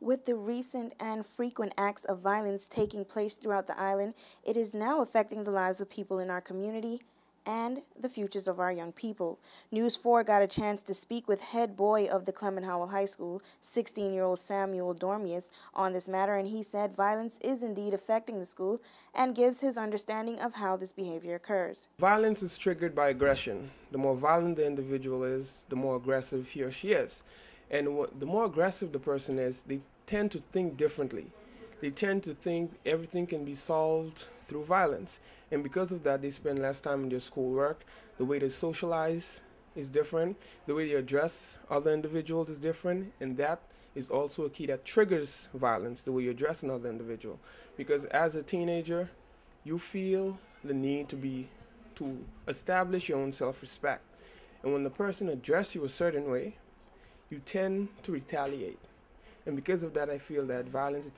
With the recent and frequent acts of violence taking place throughout the island, it is now affecting the lives of people in our community and the futures of our young people. News 4 got a chance to speak with head boy of the Clement Howell High School, 16-year-old Samuel Dormius, on this matter, and he said violence is indeed affecting the school and gives his understanding of how this behavior occurs. Violence is triggered by aggression. The more violent the individual is, the more aggressive he or she is. And the more aggressive the person is, they tend to think differently. They tend to think everything can be solved through violence. And because of that, they spend less time in their schoolwork. The way they socialize is different. The way they address other individuals is different. And that is also a key that triggers violence, the way you address another individual. Because as a teenager, you feel the need to establish your own self-respect. And when the person addresses you a certain way, you tend to retaliate. And because of that, I feel that violence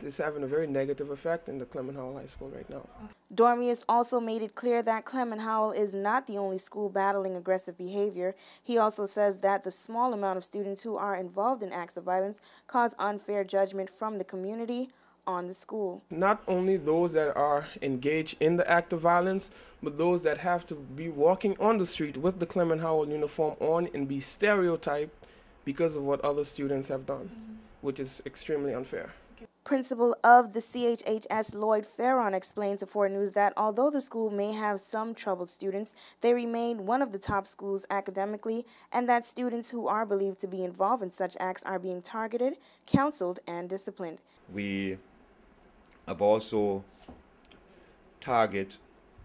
is having a very negative effect in the Clement Howell High School right now. Dormius also made it clear that Clement Howell is not the only school battling aggressive behavior. He also says that the small amount of students who are involved in acts of violence cause unfair judgment from the community on the school. Not only those that are engaged in the act of violence, but those that have to be walking on the street with the Clement Howell uniform on and be stereotyped because of what other students have done, which is extremely unfair. Principal of the CHHS, Lloyd Fearon, explained to 4 News that although the school may have some troubled students, they remain one of the top schools academically, and that students who are believed to be involved in such acts are being targeted, counseled, and disciplined. We have also targeted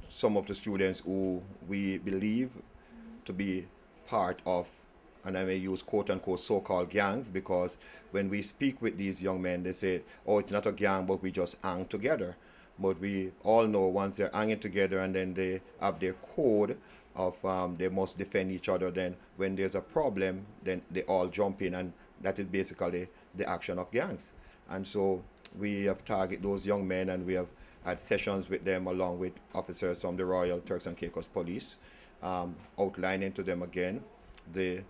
some of the students who we believe to be part of, and I may use quote-unquote so-called gangs, because when we speak with these young men, they say, oh, it's not a gang, but we just hang together. But we all know once they're hanging together and then they have their code of they must defend each other, then when there's a problem, then they all jump in, and that is basically the action of gangs. And so we have targeted those young men, and we have had sessions with them along with officers from the Royal Turks and Caicos Police, outlining to them again the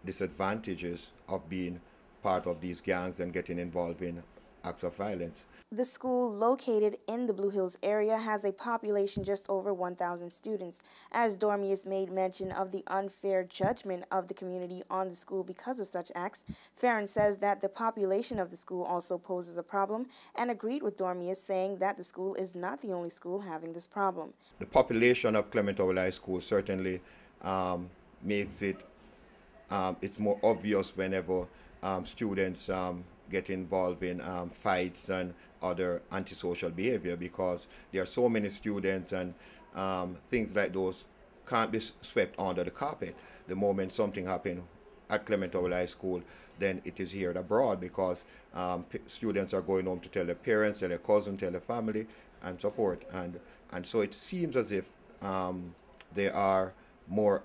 disadvantages of being part of these gangs and getting involved in acts of violence. The school, located in the Blue Hills area, has a population just over 1,000 students. As Dormius made mention of the unfair judgment of the community on the school because of such acts, Fearon says that the population of the school also poses a problem and agreed with Dormius, saying that the school is not the only school having this problem. The population of Clement Howell High School certainly makes it it's more obvious whenever students get involved in fights and other antisocial behavior, because there are so many students, and things like those can't be swept under the carpet. The moment something happens at Clement Howell High School, then it is heard abroad, because students are going home to tell their parents, tell their cousins, tell their family, and so forth. And so it seems as if there are more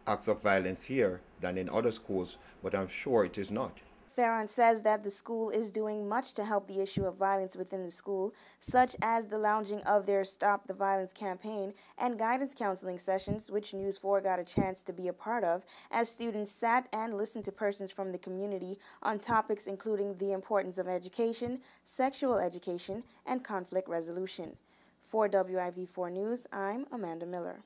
acts of violence here than in other schools, but I'm sure it is not. Fearon says that the school is doing much to help the issue of violence within the school, such as the launching of their Stop the Violence campaign and guidance counseling sessions, which News 4 got a chance to be a part of, as students sat and listened to persons from the community on topics including the importance of education, sexual education, and conflict resolution. For WIV4 News, I'm Amanda Miller.